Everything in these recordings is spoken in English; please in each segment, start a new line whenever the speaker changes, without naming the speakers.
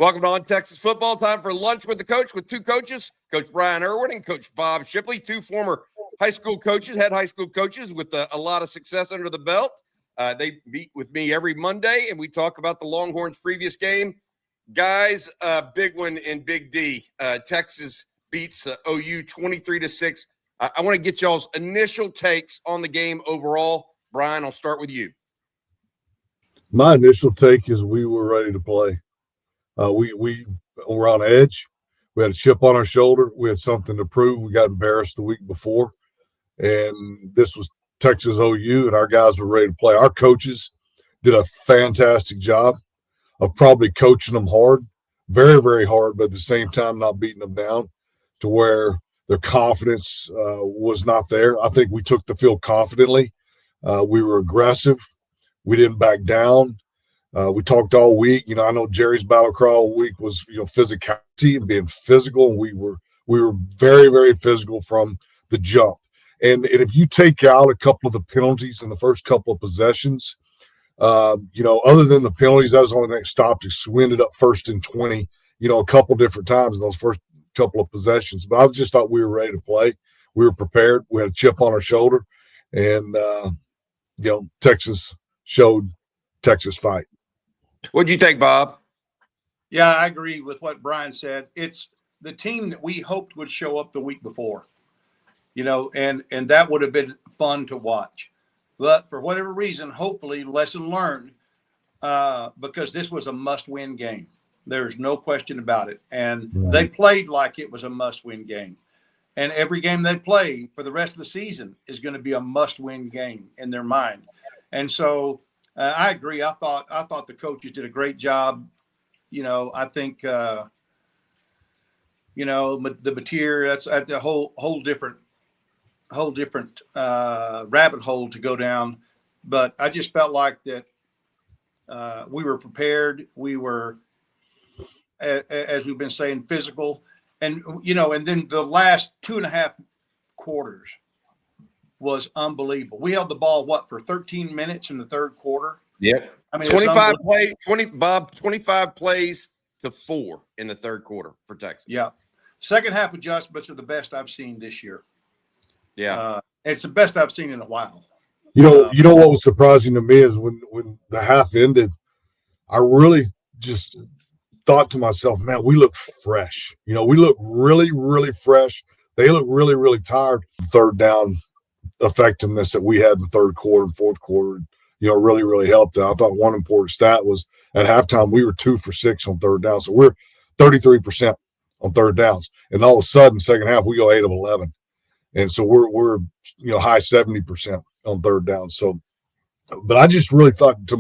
Welcome to On Texas Football. Time for lunch with the coach with two coaches, Coach Brian Irwin and Coach Bob Shipley, two former high school coaches, head high school coaches with a lot of success under the belt. They meet with me every Monday, and we talk about the Longhorns' previous game. Guys, big one in Big D. Texas beats OU 23-6. I want to get y'all's initial takes on the game overall. Brian, I'll start with you.
My initial take is we were ready to play. We were on edge. We had a chip on our shoulder. We had something to prove. We got embarrassed the week before, and this was Texas OU, and our guys were ready to play. Our coaches did a fantastic job of probably coaching them hard, very, very hard, but at the same time not beating them down to where their confidence was not there. I think we took the field confidently. We were aggressive. We didn't back down. We talked all week. I know Jerry's battle cry all week was, physicality and being physical. And we were very, very physical from the jump. And if you take out a couple of the penalties in the first couple of possessions, other than the penalties, that was the only thing that stopped us. We ended up 1st and 20, a couple different times in those first couple of possessions. But I just thought we were ready to play. We were prepared. We had a chip on our shoulder. And, Texas showed Texas fight.
What'd you think, Bob?
Yeah, I agree with what Brian said. It's the team that we hoped would show up the week before, and that would have been fun to watch. But for whatever reason, hopefully, lesson learned, because this was a must-win game. There's no question about it. And They played like it was a must-win game. And every game they play for the rest of the season is going to be a must-win game in their mind. And so I agree. I thought the coaches did a great job. I think, the material, that's at the whole different rabbit hole to go down. But I just felt like that we were prepared. We were, as we've been saying, physical. And then the last 2.5 quarters was unbelievable. We held the ball, for 13 minutes in the third quarter?
Yep. I mean, 25 plays to 4 in the third quarter for Texas.
Yeah. Second half adjustments are the best I've seen this year.
Yeah.
It's the best I've seen in a while.
What was surprising to me is when the half ended, I really just thought to myself, man, we look fresh. We look really, really fresh. They look really, really tired. Third down effectiveness that we had in the third quarter and fourth quarter, really, really helped. I thought one important stat was at halftime, we were 2 for 6 on third down. So we're 33% on third downs. And all of a sudden, second half, we go 8 of 11. And so we're high 70% on third down. So, but I just really thought to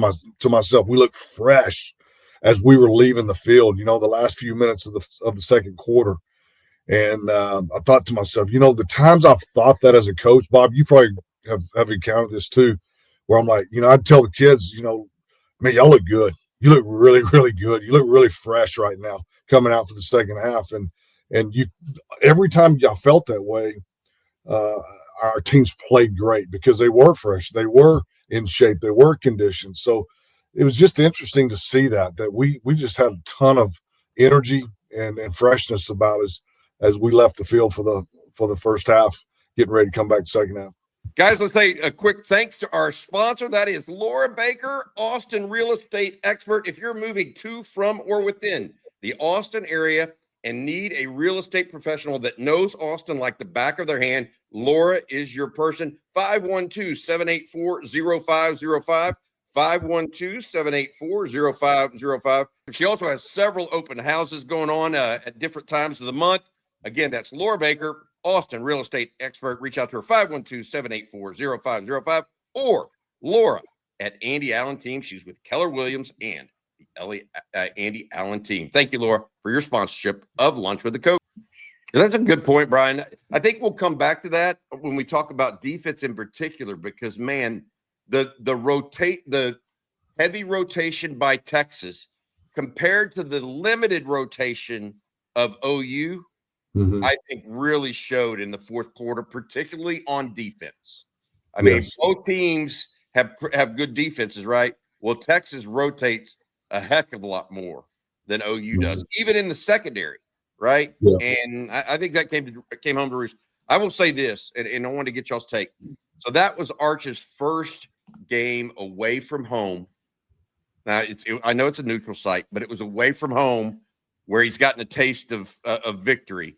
myself, we look fresh as we were leaving the field, the last few minutes of the second quarter. And I thought to myself, the times I've thought that as a coach, Bob, you probably have encountered this too, where I'm like, I'd tell the kids, man, y'all look good. You look really, really good. You look really fresh right now coming out for the second half. And you, every time y'all felt that way, our teams played great because they were fresh. They were in shape. They were conditioned. So it was just interesting to see that we just had a ton of energy and freshness about us as we left the field for the first half, getting ready to come back the second half.
Guys, let's say a quick thanks to our sponsor. That is Laura Baker, Austin real estate expert. If you're moving to, from, or within the Austin area and need a real estate professional that knows Austin like the back of their hand, Laura is your person. 512-784-0505. 512-784-0505. She also has several open houses going on at different times of the month. Again, that's Laura Baker, Austin real estate expert. Reach out to her, 512-784-0505, or Laura at Andy Allen Team. She's with Keller Williams and the Andy Allen Team. Thank you, Laura, for your sponsorship of Lunch with the Coach. That's a good point, Brian. I think we'll come back to that when we talk about defense in particular, because, man, the heavy rotation by Texas compared to the limited rotation of OU, I think really showed in the fourth quarter, particularly on defense. I mean, both teams have good defenses, right? Well, Texas rotates a heck of a lot more than OU does, even in the secondary, right?
Yeah.
And I think that came home to roost. I will say this, and I wanted to get y'all's take. So that was Arch's first game away from home. Now I know it's a neutral site, but it was away from home where he's gotten a taste of victory.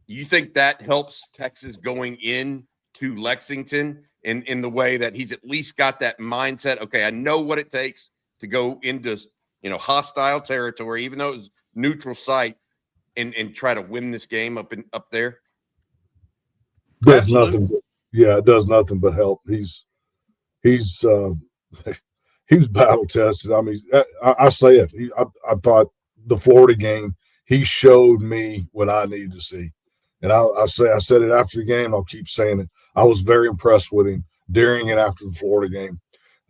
You think that helps Texas going into Lexington in the way that he's at least got that mindset? Okay, I know what it takes to go into hostile territory, even though it was neutral site, and try to win this game up there.
Does nothing. Yeah, it does nothing but help. He's battle tested. I mean, I say it. I thought the Florida game, he showed me what I needed to see. And I said it after the game. I'll keep saying it. I was very impressed with him during and after the Florida game.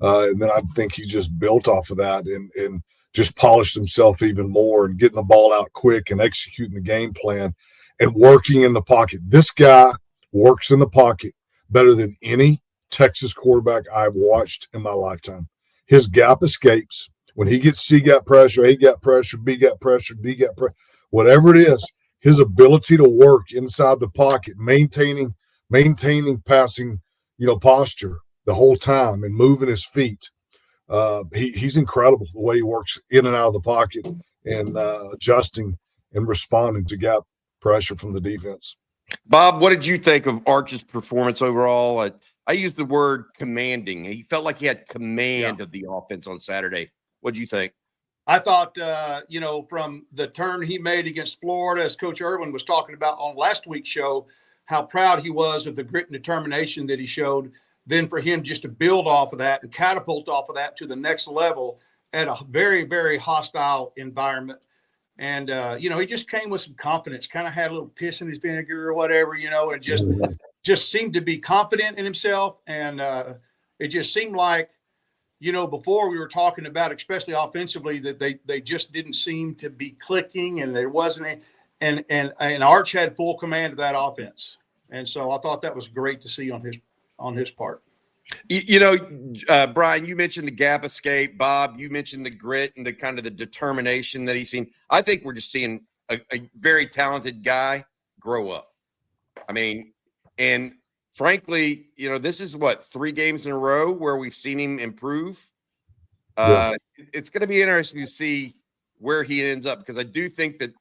And then I think he just built off of that and just polished himself even more and getting the ball out quick and executing the game plan and working in the pocket. This guy works in the pocket better than any Texas quarterback I've watched in my lifetime. His gap escapes. When he gets C gap pressure, A gap pressure, B gap pressure, D gap pressure, whatever it is, his ability to work inside the pocket, maintaining passing, posture the whole time and moving his feet. He's incredible the way he works in and out of the pocket and adjusting and responding to gap pressure from the defense.
Bob, what did you think of Arch's performance overall? I used the word commanding. He felt like he had command of the offense on Saturday. What did you think?
I thought, from the turn he made against Florida, as Coach Irwin was talking about on last week's show, how proud he was of the grit and determination that he showed. Then for him just to build off of that and catapult off of that to the next level at a very, very hostile environment. And, he just came with some confidence, kind of had a little piss in his vinegar or whatever, and just seemed to be confident in himself. And it just seemed like, before we were talking about, especially offensively, that they just didn't seem to be clicking and there wasn't and Arch had full command of that offense. And so I thought that was great to see on his part.
Brian, you mentioned the gap escape. Bob, you mentioned the grit and the kind of the determination that he's seen. I think we're just seeing a very talented guy grow up. I mean, and frankly, this is 3 games in a row where we've seen him improve. It's going to be interesting to see where he ends up, because I do think that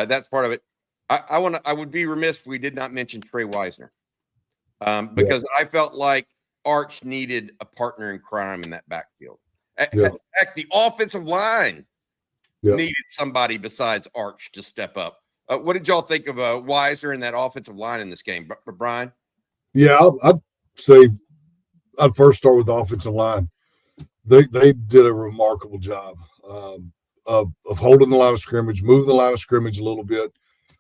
that's part of it. I would be remiss if we did not mention Trey Wisner, because I felt like Arch needed a partner in crime in that backfield. In fact, the offensive line needed somebody besides Arch to step up. What did y'all think of Wisner and that offensive line in this game, Brian?
Yeah, I'd say I'd first start with the offensive line. They did a remarkable job of holding the line of scrimmage, moving the line of scrimmage a little bit.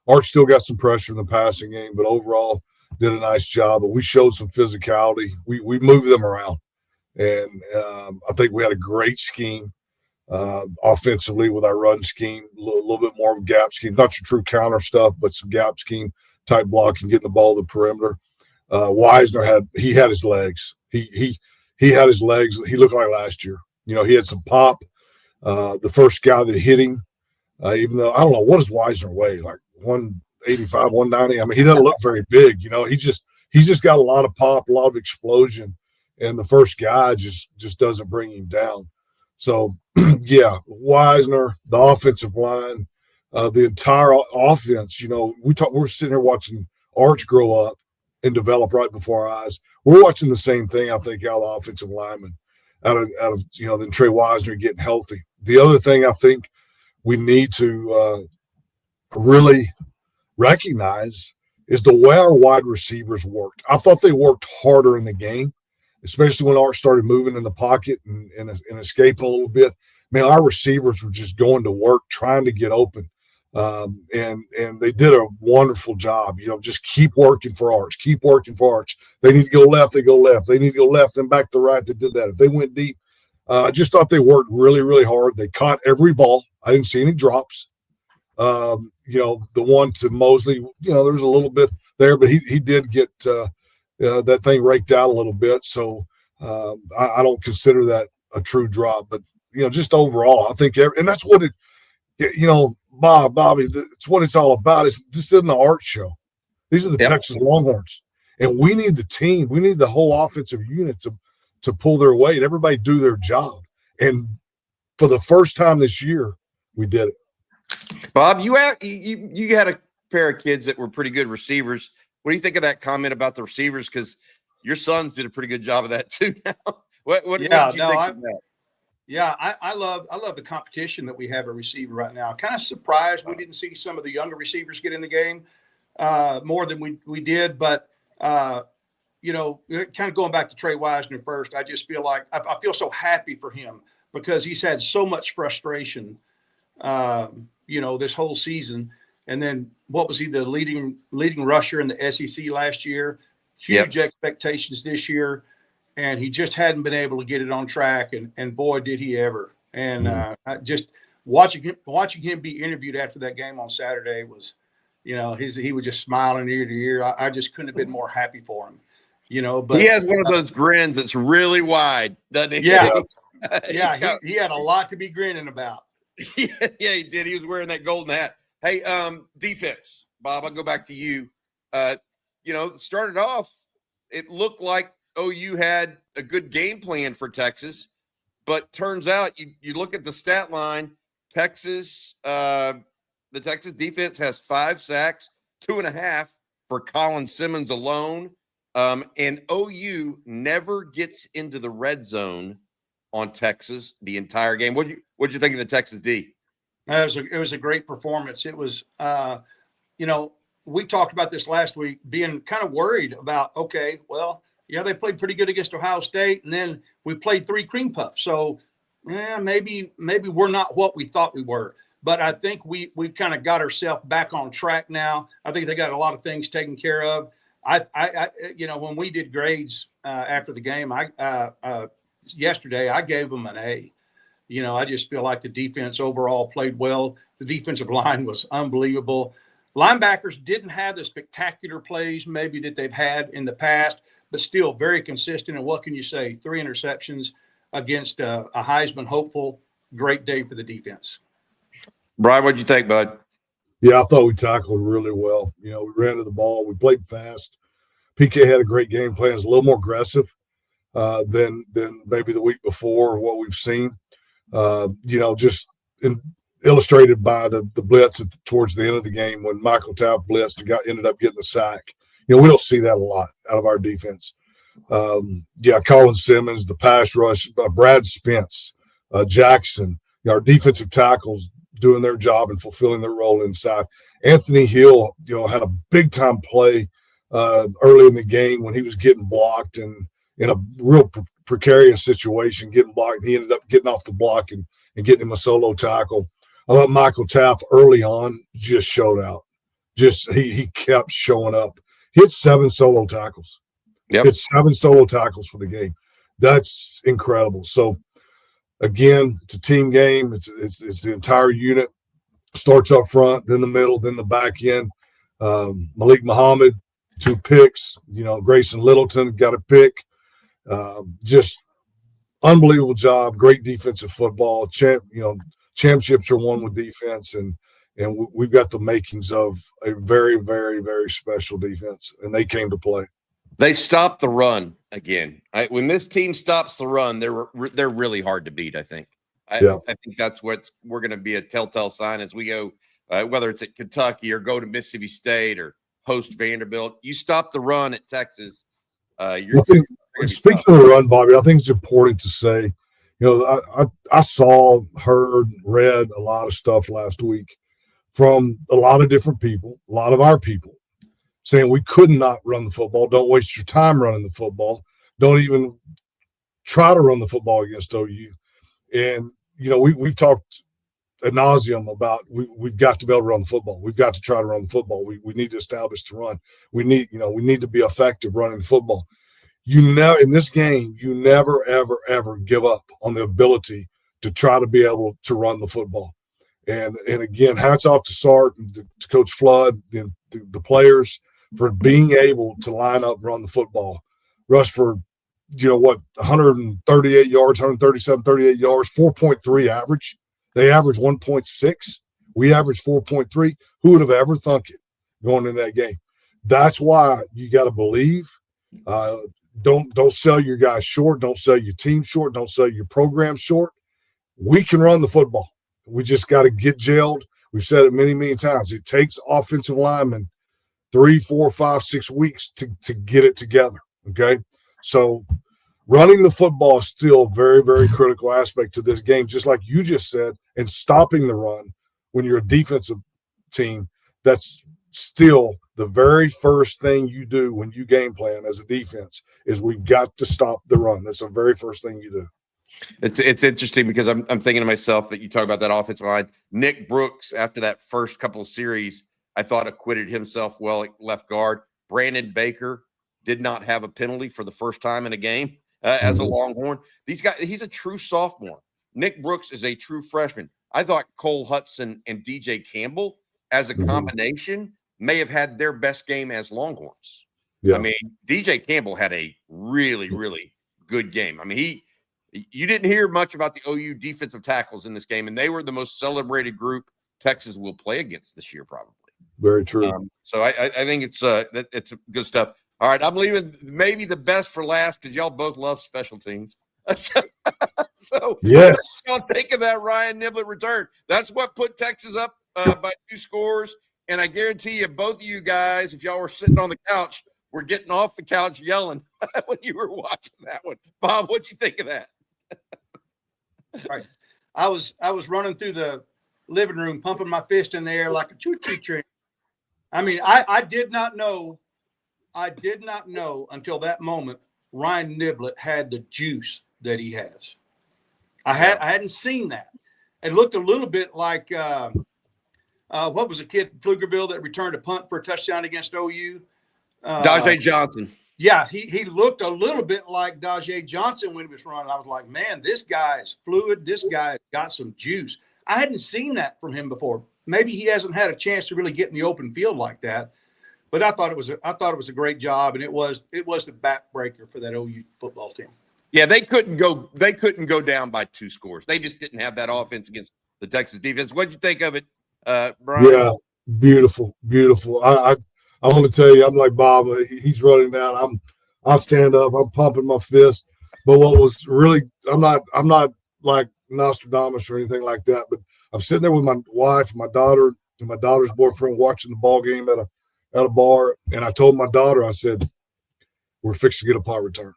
Arch still got some pressure in the passing game, but overall did a nice job. But we showed some physicality. We moved them around, and I think we had a great scheme offensively with our run scheme, a little bit more of a gap scheme, not your true counter stuff, but some gap scheme type blocking, getting the ball to the perimeter. Wisner had his legs. He had his legs. He looked like last year. He had some pop. The first guy that hit him, even though I don't know what does Wisner weigh, like 185, 190. I mean, he doesn't look very big. He's just got a lot of pop, a lot of explosion, and the first guy just doesn't bring him down. So Wisner, the offensive line, the entire offense. We're sitting here watching Arch grow up and develop right before our eyes. We're watching the same thing, I think, out of the offensive linemen, out of then Trey Wisner getting healthy. The other thing I think we need to really recognize is the way our wide receivers worked. I thought they worked harder in the game, especially when Arch started moving in the pocket and escaping a little bit. Man, our receivers were just going to work, trying to get open. And they did a wonderful job. Just keep working for Arch. Keep working for Arch. They need to go left, they go left. They need to go left, then back to right. They did that. If they went deep, I just thought they worked really, really hard. They caught every ball. I didn't see any drops. The one to Mosley, there's a little bit there, but he did get that thing raked out a little bit. So I don't consider that a true drop. But just overall, I think, and that's what Bobby, it's what it's all about. This isn't an art show. These are the Texas Longhorns, and we need the team. We need the whole offensive unit to pull their weight. Everybody do their job, and for the first time this year, we did it.
Bob, you had a pair of kids that were pretty good receivers. What do you think of that comment about the receivers? Because your sons did a pretty good job of that too. Now, what did you think of that?
Yeah, I love the competition that we have at receiver right now. Kind of surprised we didn't see some of the younger receivers get in the game more than we did. But, kind of going back to Trey Wisner first, I just feel like I feel so happy for him because he's had so much frustration, this whole season. And then what was he, the leading rusher in the SEC last year? Huge expectations this year. And he just hadn't been able to get it on track, and boy, did he ever! And just watching him be interviewed after that game on Saturday was, he was just smiling ear to ear. I just couldn't have been more happy for him, But
he has one of those grins that's really wide, doesn't he?
Yeah, he had a lot to be grinning about.
Yeah, he did. He was wearing that golden hat. Hey, defense, Bob. I'll go back to you. Started off, it looked like OU had a good game plan for Texas, but turns out you look at the stat line, the Texas defense has 5 sacks, 2.5 for Colin Simmons alone. And OU never gets into the red zone on Texas the entire game. What'd you think of the Texas D?
It was a great performance. It was, we talked about this last week, being kind of worried about, okay, well, yeah, they played pretty good against Ohio State, and then we played 3 cream puffs. So, maybe we're not what we thought we were. But I think we've kind of got ourselves back on track now. I think they got a lot of things taken care of. When we did grades after the game, yesterday I gave them an A. I just feel like the defense overall played well. The defensive line was unbelievable. Linebackers didn't have the spectacular plays maybe that they've had in the past, but still very consistent. And what can you say? 3 interceptions against a Heisman hopeful. Great day for the defense.
Brian, what'd you think, bud?
Yeah, I thought we tackled really well. We ran to the ball. We played fast. PK had a great game plan. It's a little more aggressive than maybe the week before or what we've seen. Illustrated by the blitz towards the end of the game when Michael Tapp blitzed and ended up getting the sack. We don't see that a lot out of our defense. Colin Simmons, the pass rush, Brad Spence, Jackson, our defensive tackles doing their job and fulfilling their role inside. Anthony Hill, had a big time play early in the game when he was getting blocked and in a real precarious situation, getting blocked. He ended up getting off the block and getting him a solo tackle. I thought Michael Taff early on just showed out. He kept showing up. Hit 7 solo tackles. Hit 7 solo tackles for the game. That's incredible. So again, it's a team game. It's the entire unit. Starts up front, then the middle, then the back end. Malik Muhammad, 2 picks. Grayson Littleton got a pick. Just unbelievable job. Great defensive football. Championships are won with defense, and we've got the makings of a very, very, very special defense, and they came to play.
They stopped the run again. When this team stops the run, they're really hard to beat, I think. I think that's we're going to be a telltale sign as we go, whether it's at Kentucky or go to Mississippi State or host Vanderbilt. You stop the run at Texas.
Speaking of the run, Bobby, I think it's important to say, I saw, heard, read a lot of stuff last week from a lot of different people, a lot of our people, saying we could not run the football. Don't waste your time running the football. Don't even try to run the football against OU. And, we've talked ad nauseum about we've got to be able to run the football. We've got to try to run the football. We need to establish the run. We need to be effective running the football. In this game, you never, ever, ever give up on the ability to try to be able to run the football. And again, hats off to Sark, to Coach Flood, the players for being able to line up and run the football. Rush for, 138 yards, 137, 38 yards, 4.3 average. They average 1.6. We averaged 4.3. Who would have ever thunk it going in that game? That's why you got to believe. Don't sell your guys short. Don't sell your team short. Don't sell your program short. We can run the football. We just got to get gelled. We've said it many, many times. It takes offensive linemen 3, 4, 5, 6 weeks to get it together. Okay. So running the football is still a very, very critical aspect to this game, just like you just said, and stopping the run when you're a defensive team. That's still the very first thing you do when you game plan as a defense is we've got to stop the run. That's the very first thing you do.
It's interesting because I'm thinking to myself that you talk about that offensive line. Nick Brooks, after that first couple of series, I thought acquitted himself well at left guard. Brandon Baker did not have a penalty for the first time in a game as a Longhorn. These guys, he's a true sophomore. Nick Brooks is a true freshman. I thought Cole Hudson and DJ Campbell as a combination may have had their best game as Longhorns.
Yeah.
I mean, DJ Campbell had a really, really good game. I mean, you didn't hear much about the OU defensive tackles in this game, and they were the most celebrated group Texas will play against this year, probably.
Very true.
So I think it's good stuff. All right, I'm leaving maybe the best for last because y'all both love special teams. So
yes,
don't think of that Ryan Niblett return. That's what put Texas up by 2 scores. And I guarantee you, both of you guys, if y'all were sitting on the couch, were getting off the couch yelling when you were watching that one. Bob, what'd you think of that?
Right. I was running through the living room, pumping my fist in the air like a choo-choo train. I mean, I did not know until that moment Ryan Niblett had the juice that he has. I hadn't seen that. It looked a little bit like what was the kid from Pflugerville that returned a punt for a touchdown against OU?
Dajay Johnson.
Yeah, he looked a little bit like Dajay Johnson when he was running. I was like, man, this guy is fluid. This guy got some juice. I hadn't seen that from him before. Maybe he hasn't had a chance to really get in the open field like that. But I thought it was a great job, and it was the backbreaker for that OU football team.
Yeah, they couldn't go down by 2 scores. They just didn't have that offense against the Texas defense. What'd you think of it, Brian?
Yeah, beautiful. I want to tell you, I'm like Bob. He's running down. I stand up. I'm pumping my fist. But what was really, I'm not like Nostradamus or anything like that. But I'm sitting there with my wife, my daughter, and my daughter's boyfriend watching the ball game at a bar. And I told my daughter, I said, "We're fixing to get a punt return.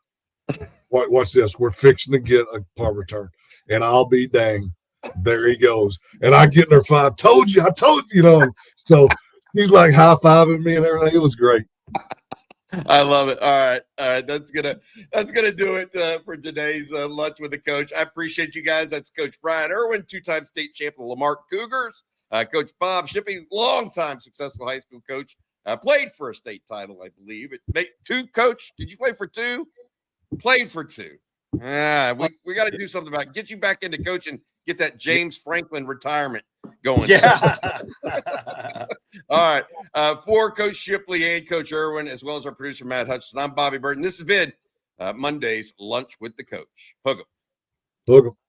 Watch this. We're fixing to get a punt return." And I'll be dang, there he goes. And I get in her five. I told you, So he's like high-fiving me and everything. It was great.
I love it. All right. That's gonna do it for today's lunch with the coach. I appreciate you guys. That's Coach Brian Irwin, 2-time state champion Lamar Cougars. Coach Bob Shippey, longtime successful high school coach. Played for a state title, I believe. Coach, did you play for 2? Played for 2. We got to do something about it. Get you back into coaching. Get that James Franklin retirement going.
Yeah.
All right. For Coach Shipley and Coach Irwin, as well as our producer, Matt Hutchinson, I'm Bobby Burton. This has been Monday's Lunch with the Coach. Hook 'em.